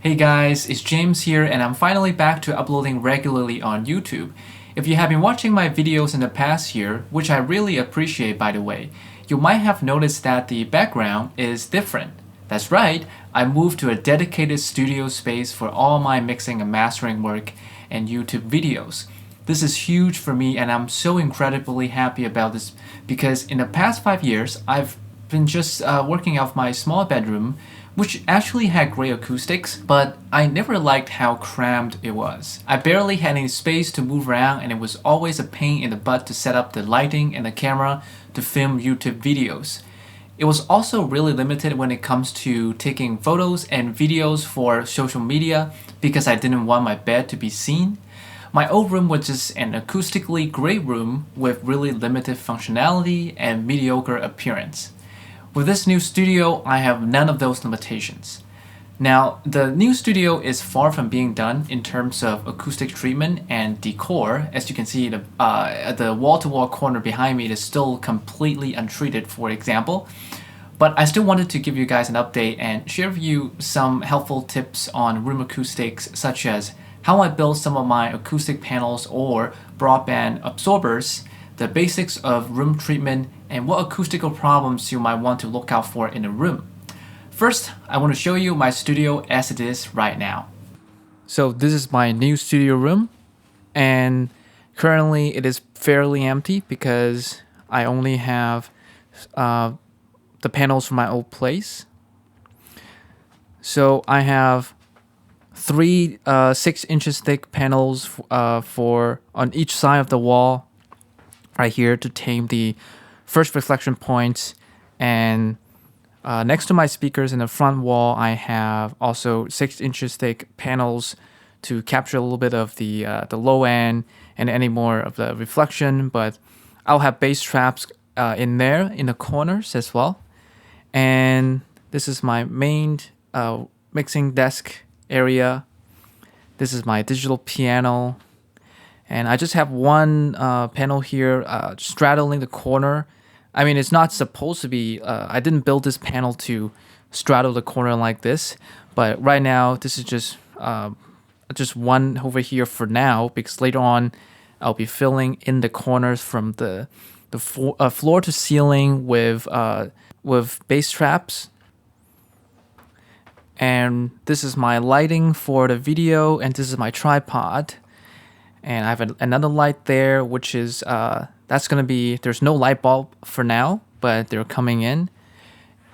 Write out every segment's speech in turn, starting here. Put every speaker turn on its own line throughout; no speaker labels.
Hey guys, it's James here and I'm finally back to uploading regularly on YouTube. If you have been watching my videos in the past year, which I really appreciate by the way, you might have noticed that the background is different. That's right, I moved to a dedicated studio space for all my mixing and mastering work and YouTube videos. This is huge for me and I'm so incredibly happy about this because in the past 5 years I've been just working out of my small bedroom, which actually had great acoustics, but I never liked how cramped it was. I barely had any space to move around and it was always a pain in the butt to set up the lighting and the camera to film YouTube videos. It was also really limited when it comes to taking photos and videos for social media because I didn't want my bed to be seen. My old room was just an acoustically great room with really limited functionality and mediocre appearance. With this new studio, I have none of those limitations. Now, the new studio is far from being done in terms of acoustic treatment and decor. As you can see, the wall-to-wall corner behind me is still completely untreated, for example. But I still wanted to give you guys an update and share with you some helpful tips on room acoustics, such as how I build some of my acoustic panels or broadband absorbers, the basics of room treatment, and what acoustical problems you might want to look out for in a room. First, I want to show you my studio as it is right now. So this is my new studio room, and currently it is fairly empty because I only have the panels from my old place. So I have three 6 inches thick panels for on each side of the wall right here to tame the first reflection points, and next to my speakers in the front wall I have also 6 inches thick panels to capture a little bit of the low end and any more of the reflection, but I'll have bass traps in there in the corners as well. And this is my main mixing desk area. This is my digital piano, and I just have one panel here straddling the corner. I mean, it's not supposed to be, I didn't build this panel to straddle the corner like this, but right now this is just one over here for now, because later on I'll be filling in the corners from the floor to ceiling with bass traps. And this is my lighting for the video, and this is my tripod. And I have another light there, which is, that's going to be, there's no light bulb for now, but they're coming in.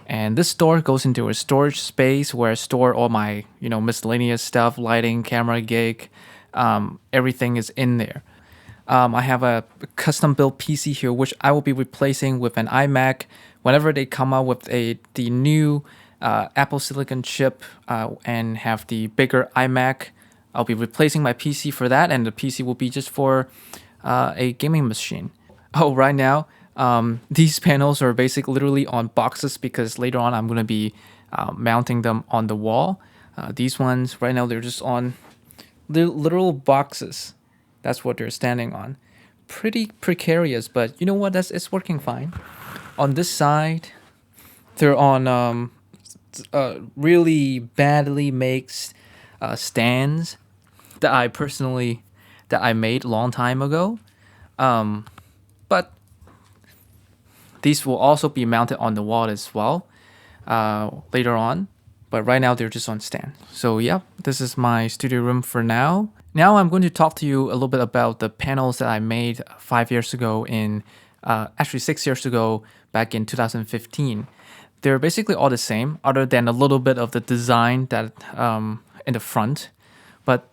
And this door goes into a storage space where I store all my, miscellaneous stuff, lighting, camera gig, everything is in there. I have a custom built PC here, which I will be replacing with an iMac whenever they come out with the new Apple Silicon chip and have the bigger iMac. I'll be replacing my PC for that, and the PC will be just for a gaming machine. Oh, right now, these panels are basically literally on boxes because later on I'm going to be mounting them on the wall. These ones, right now, they're just on literal boxes. That's what they're standing on. Pretty precarious, but you know what? It's working fine. On this side, they're on really badly made stands that I made a long time ago. But these will also be mounted on the wall as well later on. But right now they're just on stand. So yeah, this is my studio room for now. Now I'm going to talk to you a little bit about the panels that I made 5 years ago actually 6 years ago, back in 2015. They're basically all the same, other than a little bit of the design that in the front. But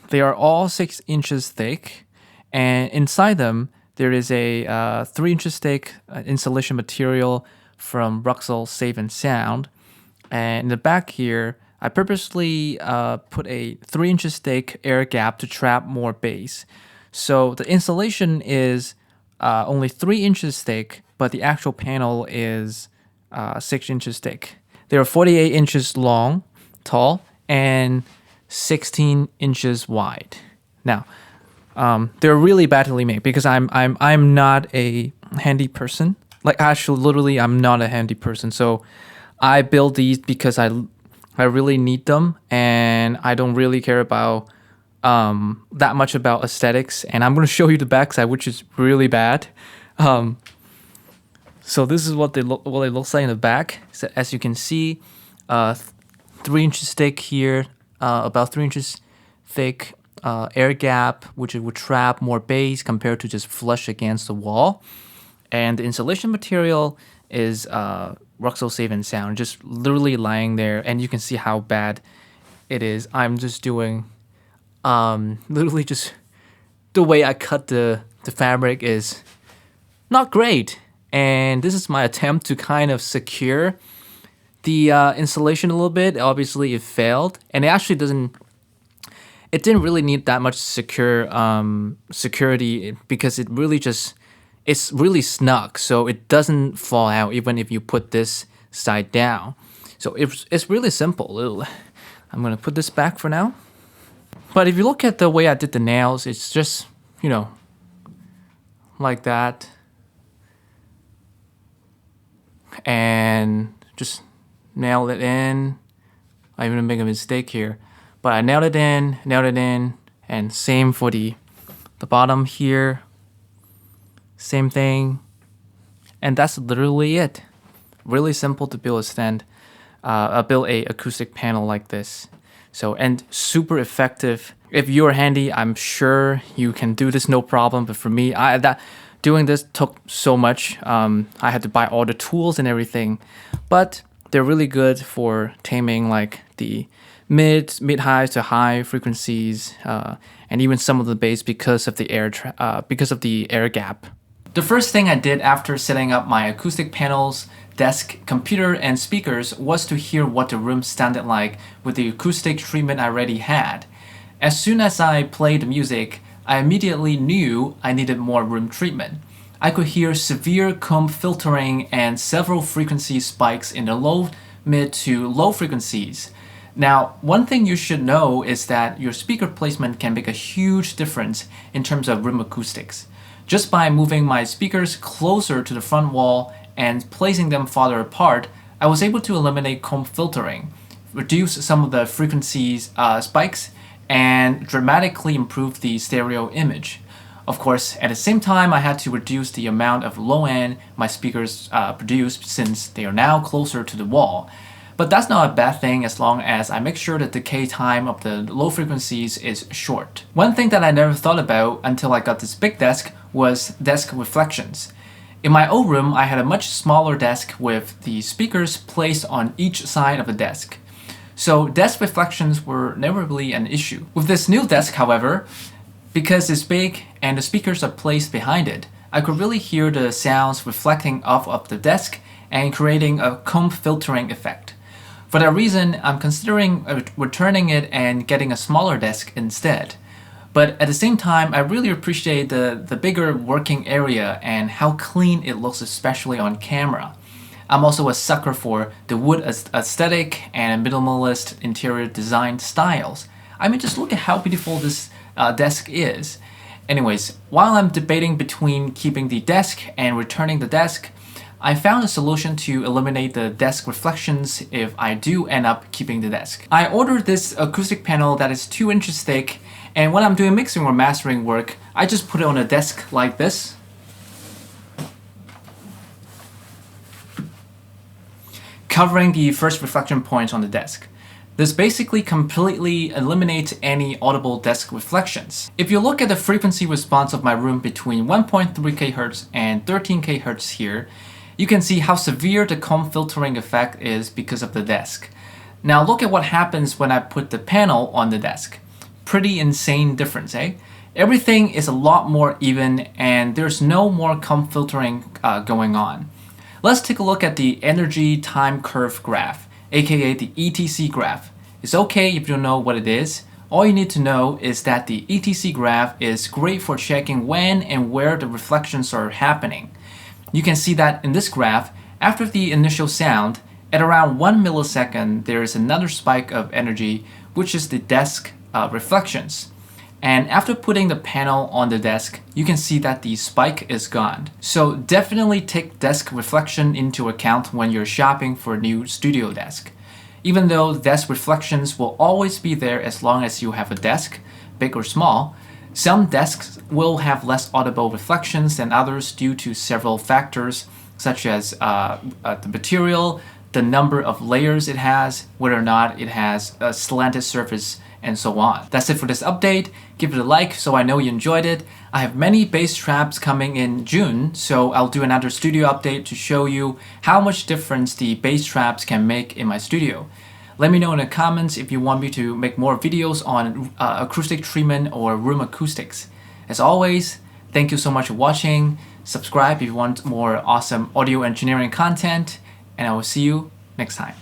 they are all 6 inches thick, and inside them there is a 3 inches thick insulation material from Ruxel Safe and Sound. And in the back here, I purposely put a 3 inches thick air gap to trap more bass. So the insulation is only 3 inches thick, but the actual panel is 6 inches thick. They are 48 inches tall, and 16 inches wide. Now, they're really badly made because I'm not a handy person. Like, actually, literally, I'm not a handy person. So I build these because I really need them, and and I don't really care about that much about aesthetics. And I'm gonna show you the backside, which is really bad. So this is what it looks like in the back. So as you can see, 3 inches thick here, about 3 inches thick air gap, which it would trap more bass compared to just flush against the wall. And the insulation material is Ruxel Safe and Sound, just literally lying there, and you can see how bad it is. I'm just doing literally just the way I cut the fabric is not great. And this is my attempt to kind of secure the insulation a little bit. Obviously it failed, and it actually it didn't really need that much security, because it's really snug, so it doesn't fall out even if you put this side down. So it's really simple. I'm gonna put this back for now. But if you look at the way I did the nails, it's just, you know, like that. And just nail it in. I'm gonna make a mistake here, but I nailed it in, and same for the bottom here. Same thing, and that's literally it. Really simple to build a stand, build a acoustic panel like this. So, and super effective. If you're handy, I'm sure you can do this no problem. But for me, doing this took so much. I had to buy all the tools and everything, but they're really good for taming like the mid highs to high frequencies, and even some of the bass because of the air gap. The first thing I did after setting up my acoustic panels, desk, computer, and speakers was to hear what the room sounded like with the acoustic treatment I already had. As soon as I played the music, I immediately knew I needed more room treatment. I could hear severe comb filtering and several frequency spikes in the low, mid to low frequencies. Now, one thing you should know is that your speaker placement can make a huge difference in terms of room acoustics. Just by moving my speakers closer to the front wall and placing them farther apart, I was able to eliminate comb filtering, reduce some of the frequencies spikes, and dramatically improve the stereo image. Of course, at the same time, I had to reduce the amount of low end my speakers produce, since they are now closer to the wall. But that's not a bad thing as long as I make sure the decay time of the low frequencies is short. One thing that I never thought about until I got this big desk was desk reflections. In my old room, I had a much smaller desk with the speakers placed on each side of the desk. So desk reflections were never really an issue. With this new desk, however, because it's big and the speakers are placed behind it, I could really hear the sounds reflecting off of the desk and creating a comb filtering effect. For that reason, I'm considering returning it and getting a smaller desk instead. But at the same time, I really appreciate the bigger working area and how clean it looks, especially on camera. I'm also a sucker for the wood aesthetic and minimalist interior design styles. I mean, just look at how beautiful this desk is. Anyways, while I'm debating between keeping the desk and returning the desk, I found a solution to eliminate the desk reflections if I do end up keeping the desk. I ordered this acoustic panel that is 2 inches thick, and when I'm doing mixing or mastering work, I just put it on a desk like this. Covering the first reflection points on the desk. This basically completely eliminates any audible desk reflections. If you look at the frequency response of my room between 1.3 kHz and 13 kHz here, you can see how severe the comb filtering effect is because of the desk. Now look at what happens when I put the panel on the desk. Pretty insane difference, eh? Everything is a lot more even and there's no more comb filtering going on. Let's take a look at the energy time curve graph, aka the ETC graph. It's okay if you don't know what it is. All you need to know is that the ETC graph is great for checking when and where the reflections are happening. You can see that in this graph, after the initial sound, at around 1 millisecond, there is another spike of energy, which is the desk reflections. And after putting the panel on the desk, you can see that the spike is gone. So definitely take desk reflection into account when you're shopping for a new studio desk. Even though desk reflections will always be there as long as you have a desk, big or small, some desks will have less audible reflections than others due to several factors, such as the material, the number of layers it has, whether or not it has a slanted surface, and so on. That's it for this update. Give it a like so I know you enjoyed it. I have many bass traps coming in June, so I'll do another studio update to show you how much difference the bass traps can make in my studio. Let me know in the comments if you want me to make more videos on acoustic treatment or room acoustics. As always, thank you so much for watching. Subscribe if you want more awesome audio engineering content, and I will see you next time.